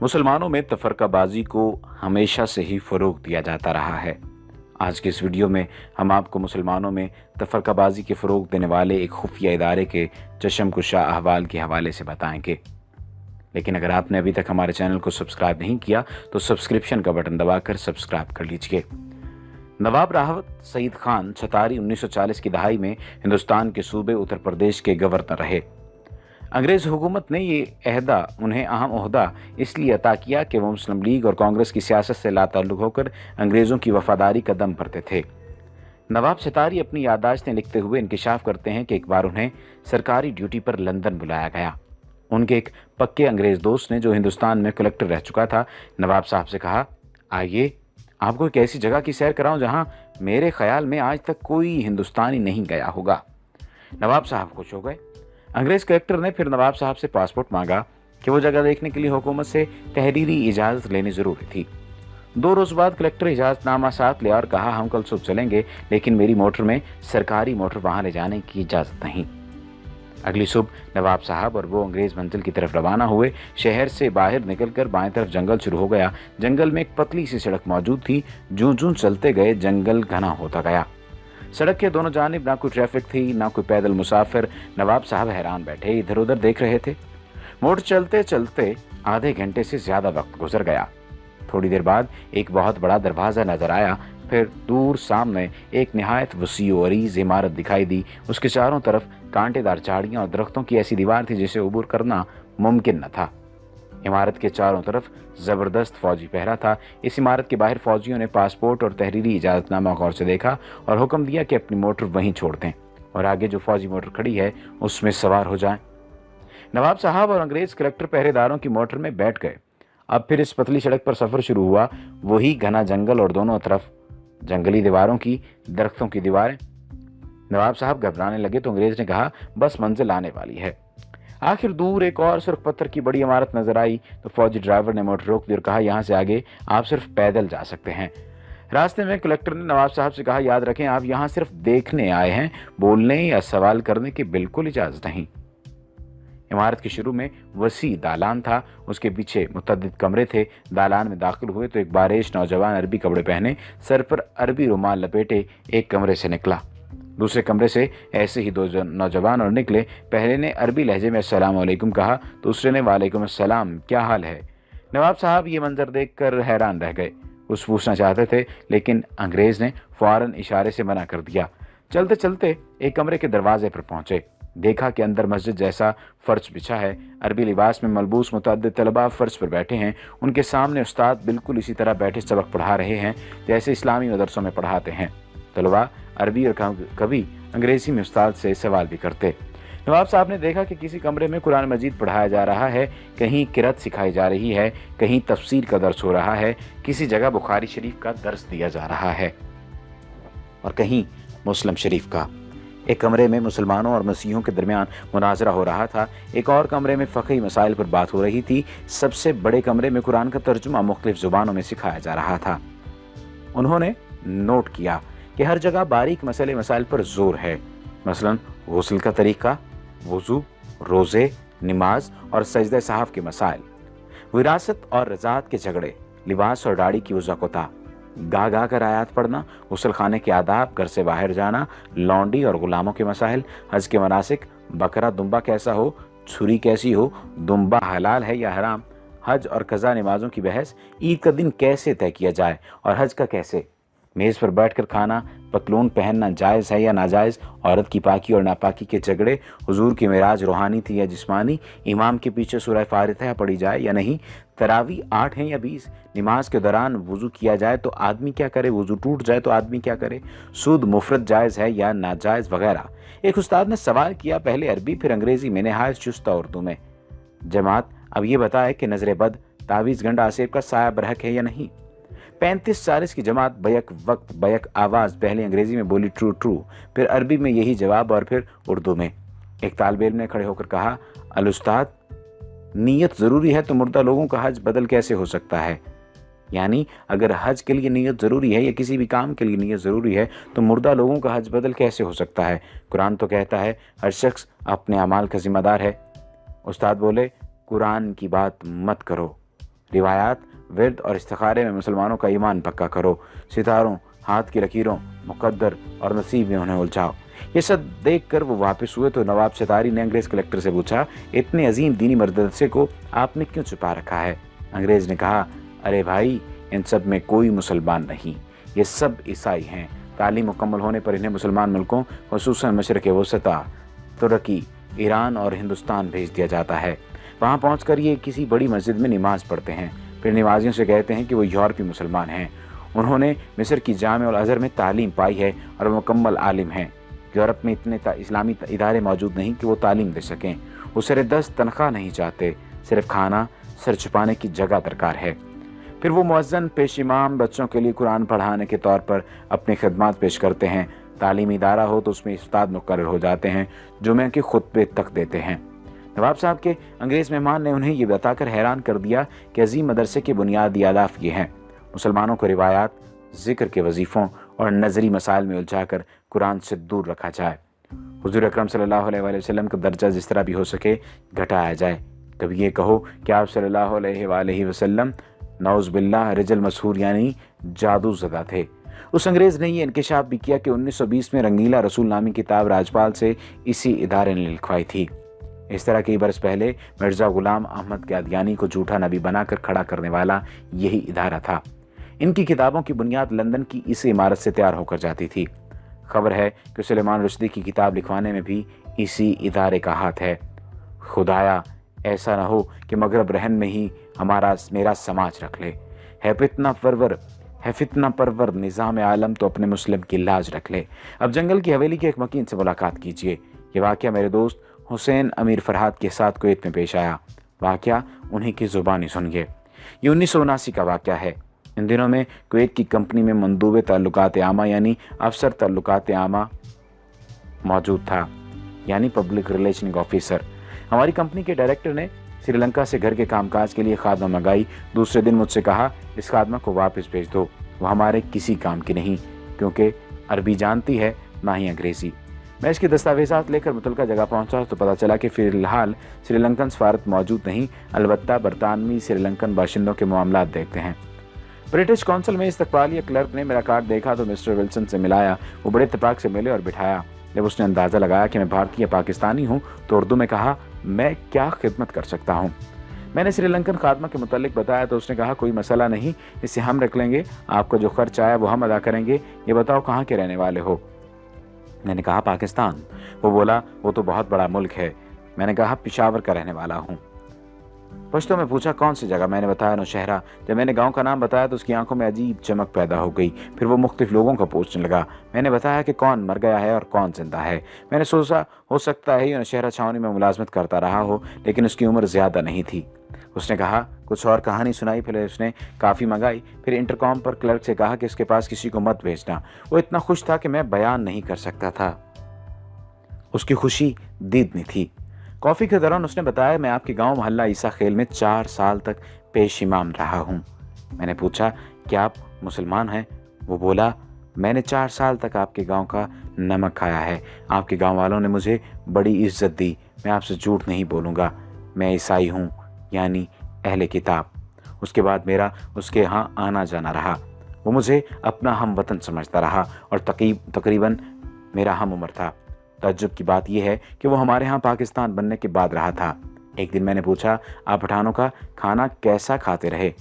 मुसलमानों में तफरकाबाजी को हमेशा से ही फ़रोग़ दिया जाता रहा है। आज के इस वीडियो में हम आपको मुसलमानों में तफरकाबाजी के फ़रोग़ देने वाले एक खुफिया इदारे के चशमकुशा अहवाल के हवाले से बताएंगे। लेकिन अगर आपने अभी तक हमारे चैनल को सब्सक्राइब नहीं किया तो सब्सक्रिप्शन का बटन दबाकर सब्सक्राइब कर लीजिए। नवाब राहत सईद खान छतारी 1940 की दहाई में हिंदुस्तान के सूबे उत्तर प्रदेश के गवर्नर रहे। अंग्रेज़ हुकूमत ने ये उन्हें अहम ओहदा इसलिए अता किया कि वो मुस्लिम लीग और कांग्रेस की सियासत से लाताल्लुक़ होकर अंग्रेज़ों की वफादारी का दम भरते थे। नवाब छतारी अपनी याददाश्तें लिखते हुए इंकिशाफ करते हैं कि एक बार उन्हें सरकारी ड्यूटी पर लंदन बुलाया गया। उनके एक पक्के अंग्रेज़ दोस्त ने, जो हिंदुस्तान में कलेक्टर रह चुका था, नवाब साहब से कहा, आइए आपको एक ऐसी जगह की सैर कराऊं जहां मेरे ख्याल में आज तक कोई हिंदुस्तानी नहीं गया होगा। नवाब साहब खुश हो गए। अंग्रेज़ कलेक्टर ने फिर नवाब साहब से पासपोर्ट मांगा कि वो जगह देखने के लिए हुकूमत से तहरीरी इजाज़त लेनी ज़रूरी थी। 2 रोज़ बाद कलेक्टर इजाज़तनामा साथ ले और कहा, हम कल सुबह चलेंगे, लेकिन मेरी मोटर में सरकारी मोटर वहाँ ले जाने की इजाज़त नहीं। अगली सुबह नवाब साहब और वो अंग्रेज़ मंजिल की तरफ रवाना हुए। शहर से बाहर निकलकर बाएं तरफ जंगल शुरू हो गया। जंगल में एक पतली सी सड़क मौजूद थी। जूं चलते गए जंगल घना होता गया। सड़क के दोनों जानिब ना कोई ट्रैफिक थी, ना कोई पैदल मुसाफिर। नवाब साहब हैरान बैठे इधर उधर देख रहे थे। मोटर चलते चलते आधे घंटे से ज़्यादा वक्त गुजर गया। थोड़ी देर बाद एक बहुत बड़ा दरवाज़ा नजर आया। फिर दूर सामने एक निहायत वसी और अरीज़ इमारत दिखाई दी। उसके चारों तरफ कांटेदार झाड़ियाँ और दरख्तों की ऐसी दीवार थी जिसे अबूर करना मुमकिन न था। इमारत के चारों तरफ ज़बरदस्त फौजी पहरा था। इस इमारत के बाहर फौजियों ने पासपोर्ट और तहरीरी इजाज़तनामा गौर से देखा और हुक्म दिया कि अपनी मोटर वहीं छोड़ दें और आगे जो फौजी मोटर खड़ी है उसमें सवार हो जाएं। नवाब साहब और अंग्रेज़ कलेक्टर पहरेदारों की मोटर में बैठ गए। अब फिर इस पतली सड़क पर सफ़र शुरू हुआ। वही घना जंगल और दोनों तरफ जंगली दीवारों की, दरख्तों की दीवारें। नवाब साहब घबराने लगे तो अंग्रेज़ ने कहा, बस मंजिल आने वाली है। आखिर दूर एक और सुर्ख पत्थर की बड़ी इमारत नजर आई तो फौजी ड्राइवर ने मोटर रोक दी और कहा, यहाँ से आगे आप सिर्फ पैदल जा सकते हैं। रास्ते में कलेक्टर ने नवाब साहब से कहा, याद रखें आप यहाँ सिर्फ देखने आए हैं, बोलने या सवाल करने की बिल्कुल इजाज़त नहीं। इमारत के शुरू में वसी दालान था। उसके पीछे मुतअद्दिद कमरे थे। दालान में दाखिल हुए तो एक बारिश नौजवान अरबी कपड़े पहने, सर पर अरबी रुमाल लपेटे एक कमरे से निकला। दूसरे कमरे से ऐसे ही 2 नौजवान और निकले। पहले ने अरबी लहजे में अस्सलाम वालेकुम कहा, दूसरे ने वालेकुम अस्सलाम, क्या हाल है। नवाब साहब ये मंजर देखकर हैरान रह गए। कुछ पूछना चाहते थे लेकिन अंग्रेज़ ने फ़ौरन इशारे से मना कर दिया। चलते चलते एक कमरे के दरवाजे पर पहुंचे। देखा कि अंदर मस्जिद जैसा फर्श बिछा है। अरबी लिबास में मलबूस मुतअद्दिद तलबा फर्श पर बैठे हैं। उनके सामने उस्ताद बिल्कुल इसी तरह बैठे सबक पढ़ा रहे हैं जैसे इस्लामी मदरसों में पढ़ाते हैं। तलबा अरबी और कभी अंग्रेज़ी में उस्ताद से सवाल भी करते। नवाब साहब ने देखा कि किसी कमरे में कुरान मजीद पढ़ाया जा रहा है, कहीं किरात सिखाई जा रही है, कहीं तफसीर का दर्स हो रहा है, किसी जगह बुखारी शरीफ का दर्स दिया जा रहा है और कहीं मुस्लिम शरीफ का। एक कमरे में मुसलमानों और मसीहों के दरमियान मुनाजरा हो रहा था। एक और कमरे में फ़क़ही मसाइल पर बात हो रही थी। सबसे बड़े कमरे में कुरान का तर्जुमा मुख्तलिफ ज़ुबानों में सिखाया जा रहा था। उन्होंने नोट किया कि हर जगह बारीक मसाइल पर जोर है, मसलन गुस्ल का तरीका, वज़ू, रोज़े, नमाज और सजदे साहब के मसाइल, विरासत और रज़ात के झगड़े, लिबास और दाढ़ी की वज़ाक़ता, गा कर आयात पढ़ना, गुस्ल खाने के आदाब, घर से बाहर जाना, लौंडी और गुलामों के मसाइल, हज के मनासिक, बकरा दुम्बा कैसा हो, छुरी कैसी हो, दुम्बा हलाल है या हराम, हज और कज़ा नमाज़ों की बहस, ईद का दिन कैसे तय किया जाए और हज का कैसे, मेज़ पर बैठकर खाना, पतलून पहनना जायज़ है या नाजायज़, औरत की पाकी और नापाकी के झगड़े, हुजूर की मेराज रूहानी थी या जिस्मानी, इमाम के पीछे सूरह फातिहा पढ़ी जाए या नहीं, तरावी 8 है या 20, नमाज के दौरान वज़ू किया जाए तो आदमी क्या करे, वज़ू टूट जाए तो आदमी क्या करे, सूद मुफरत जायज़ है या नाजायज़ वगैरह। एक उस्ताद ने सवाल किया, पहले अरबी फिर अंग्रेज़ी में, नहायत चुस्ता उर्दू में, जमात अब ये बताए कि नजर बद, तावीज़ गंड आसेब का साया बरहक है या नहीं। 35-40 की जमात बैक वक्त बैक आवाज़ पहले अंग्रेज़ी में बोली ट्रू ट्रू, फिर अरबी में यही जवाब और फिर उर्दू में। एक तालिब इल्म ने खड़े होकर कहा, अल उस्ताद, नीयत ज़रूरी है तो मुर्दा लोगों का हज बदल कैसे हो सकता है। यानी अगर हज के लिए नीयत ज़रूरी है या किसी भी काम के लिए नीयत ज़रूरी है तो मुर्दा लोगों का हज बदल कैसे हो सकता है। कुरान तो कहता है हर शख्स अपने अमाल का ज़िम्मेदार है। उस्ताद बोले, कुरान की बात मत करो, रिवायात, विरद और इस्तिखारे में मुसलमानों का ईमान पक्का करो। सितारों, हाथ की लकीरों, मुकद्दर और नसीब में उन्हें उलझाओ। ये सब देख कर वो वापस हुए तो नवाब सितारी ने अंग्रेज कलेक्टर से पूछा, इतने अजीम दीनी मदरसे को आपने क्यों छुपा रखा है? अंग्रेज ने कहा, अरे भाई, इन सब में कोई मुसलमान नहीं, ये सब ईसाई हैं। तालीम मुकम्मल होने पर इन्हें मुसलमान मुल्कों, खुसूसन मशरक़ वसता, तुर्की, ईरान और हिंदुस्तान भेज दिया जाता है। वहाँ पहुँचकर ये किसी बड़ी मस्जिद में नमाज पढ़ते हैं, फिर नमाजियों से कहते हैं कि वो यूरोपीय मुसलमान हैं। उन्होंने मिस्र की जामे और अज़हर में तालीम पाई है और मुकम्मल आलिम हैं। यूरोप में इतने इस्लामी इदारे मौजूद नहीं कि वो तालीम दे सकें। वो सिर-ए-दस्त तनख्वाह नहीं चाहते, सिर्फ खाना, सर छुपाने की जगह दरकार है। फिर वो मुअज्जिन पेश इमाम बच्चों के लिए कुरान पढ़ाने के तौर पर अपनी खिदमत पेश करते हैं। तालीमी इदारा हो तो उसमें उस्ताद मुकर्रर हो जाते हैं, जुमे के खुतबे तक देते हैं। नवाब साहब के अंग्रेज़ मेहमान ने उन्हें ये बताकर हैरान कर दिया कि अजीम मदरसे के बुनियादी आदाफ ये हैं, मुसलमानों को रिवायात, ज़िक्र के वजीफ़ों और नज़री मसाइल में उलझाकर कुरान से दूर रखा जाए। हुज़ूर अकरम सल्लल्लाहु अलैहि वसल्लम का दर्जा जिस तरह भी हो सके घटाया जाए। कभी ये कहो कि आप सल्लल्लाहु अलैहि वसल्लम नौज़ बिल्लाह रिजल मशहूर यानी जादू ज़दा थे। उस अंग्रेज़ ने ये इंकशाफ भी किया कि 1920 में रंगीला रसूल नामी किताब राजपाल से इसी इदारे ने लिखवाई थी। इस तरह कई बरस पहले मिर्ज़ा गुलाम अहमद कादियानी को झूठा नबी बनाकर खड़ा करने वाला यही इदारा था। इनकी किताबों की बुनियाद लंदन की इस इमारत से तैयार होकर जाती थी। खबर है कि सुलेमान रुश्दी की किताब लिखवाने में भी इसी इदारे का हाथ है। खुदाया, ऐसा न हो कि मगरब रहन में ही मेरा समाज रख ले। है फितना परवर निज़ाम आलम तो अपने मुस्लिम की लाज रख ले। अब जंगल की हवेली के एक मकीन से मुलाकात कीजिए। ये वाक़या मेरे दोस्त हुसैन अमीर फरहाद के साथ कुवैत में पेश आया। वाक़या उन्हीं की ज़ुबानी सुनिए। ये 1979 का वाक़या है। इन दिनों में कुवैत की कंपनी में मंदूबे ताल्लुकात आमा यानी अफसर ताल्लुकात आमा मौजूद था, यानी पब्लिक रिलेशनिंग ऑफिसर। हमारी कंपनी के डायरेक्टर ने श्रीलंका से घर के कामकाज के लिए खादमा मंगाई। दूसरे दिन मुझसे कहा, इस खादमा को वापस भेज दो, वो हमारे किसी काम की नहीं, क्योंकि अरबी जानती है ना ही अंग्रेज़ी। मैं इसके दस्तावेज़ात लेकर मुतलका जगह पहुंचा तो पता चला कि फ़िलहाल श्रीलंकन सफारत मौजूद नहीं, अलबत्ता बरतानवी श्रीलंकन बाशिंदों के मामलात देखते हैं। ब्रिटिश कौंसिल में इस्तकबालिया क्लर्क ने मेरा कार्ड देखा तो मिस्टर विल्सन से मिलाया। वो बड़े इत्तेफाक से मिले और बिठाया। जब उसने अंदाज़ा लगाया कि मैं भारतीय पाकिस्तानी हूँ तो उर्दू में कहा, मैं क्या खिदमत कर सकता हूँ। मैंने श्रीलंकन खादमा के मुतालिक बताया तो उसने कहा, कोई मसला नहीं, इसे हम रख लेंगे, आपका जो खर्च आया वो हम अदा करेंगे। ये बताओ कहाँ के रहने वाले हो? मैंने कहा, पाकिस्तान। वो बोला, वो तो बहुत बड़ा मुल्क है। मैंने कहा, पेशावर का रहने वाला हूँ। पश्तो में पूछा, कौन सी जगह? मैंने बताया, नौशहरा। जब मैंने गांव का नाम बताया तो उसकी आंखों में अजीब चमक पैदा हो गई। फिर वो मुख्तलिफ लोगों का पूछने लगा। मैंने बताया कि कौन मर गया है और कौन जिंदा है। मैंने सोचा हो सकता है ये नौशहरा छावनी में मुलाजमत करता रहा हो, लेकिन उसकी उम्र ज़्यादा नहीं थी। उसने कहा, कुछ और कहानी सुनाई। फिर उसने काफ़ी मंगाई। फिर इंटरकॉम पर क्लर्क से कहा कि इसके पास किसी को मत भेजना। वो इतना खुश था कि मैं बयान नहीं कर सकता था। उसकी खुशी दीदनी थी। कॉफ़ी के दौरान उसने बताया, मैं आपके गांव मोहल्ला ईसा खेल में 4 साल तक पेश इमाम रहा हूं। मैंने पूछा, क्या आप मुसलमान हैं? वो बोला, मैंने 4 साल तक आपके गांव का नमक खाया है। आपके गांव वालों ने मुझे बड़ी इज्जत दी। मैं आपसे झूठ नहीं बोलूँगा, मैं ईसाई हूँ, यानी अहले किताब। उसके बाद मेरा उसके यहाँ आना जाना रहा। वो मुझे अपना हम वतन समझता रहा और तकरीबन मेरा हम उम्र था। तज्जुब की बात यह है कि वो हमारे यहाँ पाकिस्तान बनने के बाद रहा था। एक दिन मैंने पूछा, आप पठानों का खाना कैसा खाते रहे?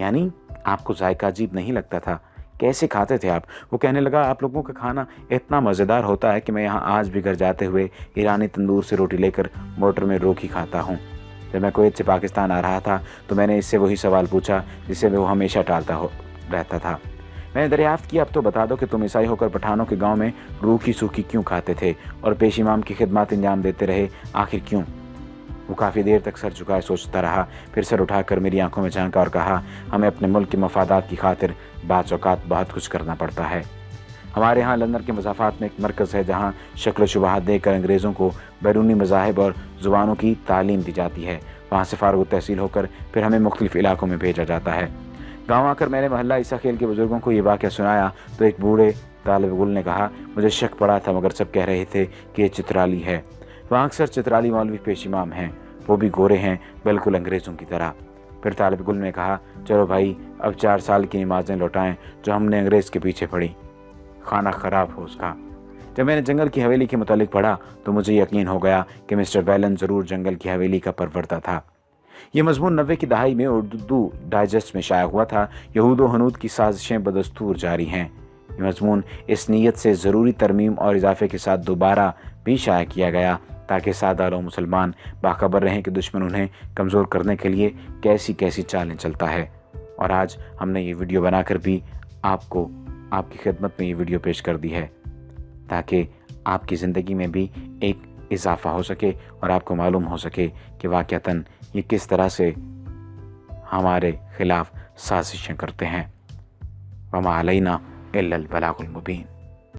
यानी आपको जायका अजीब नहीं लगता था? कैसे खाते थे आप? वो कहने लगा, आप लोगों का खाना इतना मज़ेदार होता है कि मैं यहाँ आज भी घर जाते हुए ईरानी तंदूर से रोटी लेकर मोटर में रोकी खाता हूँ। जब मैं कुवैत से पाकिस्तान आ रहा था तो मैंने इससे वही सवाल पूछा जिसे वो हमेशा टालता रहता था। मैंने दरियाफ्त किया, अब तो बता दो कि तुम ईसाई होकर पठानों के गांव में रूखी सूखी क्यों खाते थे और पेश इमाम की खिदमत अंजाम देते रहे, आखिर क्यों? वो काफ़ी देर तक सर झुकाए सोचता रहा। फिर सर उठाकर मेरी आंखों में झांका और कहा, हमें अपने मुल्क के मफादात की खातिर बाज़ औक़ात बहुत कुछ करना पड़ता है। हमारे यहाँ लंदन के मज़ाफ़ात में एक मरकज़ है जहाँ शक्ल शुबहात देकर अंग्रेज़ों को बैरूनी मज़ाहिब और ज़ुबानों की तालीम दी जाती है। वहाँ से फ़ारुग़ तहसील होकर फिर हमें मुख्तलिफ़ इलाकों में भेजा जाता है। गाँव आकर मैंने मोहल्ला ईसा खेल के बुज़ुर्गों को ये वाक़या सुनाया तो एक बूढ़े तालिब गुल ने कहा, मुझे शक पड़ा था मगर सब कह रहे थे कि ये चित्राली है। वहाँ अक्सर चित्राली मौलवी पेश इमाम हैं, वो भी गोरे हैं, बिल्कुल अंग्रेज़ों की तरह। फिर तालिब गुल ने कहा, चलो भाई, अब 4 साल की नमाज़ें लौटाएं जो हमने अंग्रेज़ के पीछे पढ़ी। खाना ख़राब हो उसका। जब मैंने जंगल की हवेली के मुतालिक पढ़ा तो मुझे यकीन हो गया कि मिस्टर वैलन ज़रूर जंगल की हवेली का परवरदा था। ये मज़मून 90 की दहाई में उर्दू डाइजेस्ट में शाया हुआ था। यहूद व हनूद की साजिशें बदस्तूर जारी हैं। ये मज़मून इस नीयत से ज़रूरी तरमीम और इजाफे के साथ दोबारा भी शाया किया गया ताकि सादा लो मुसलमान बाखबर रहें कि दुश्मन उन्हें कमज़ोर करने के लिए कैसी कैसी चालें चलता है। और आज हमने ये वीडियो बनाकर भी आपकी खिदमत में ये वीडियो पेश कर दी है ताकि आपकी ज़िंदगी में भी एक इजाफ़ा हो सके और आपको मालूम हो सके कि वाक़तन ये किस तरह से हमारे ख़िलाफ़ साजिशें करते हैं। वमा अलैना इल्लल बलागुल मुबीन।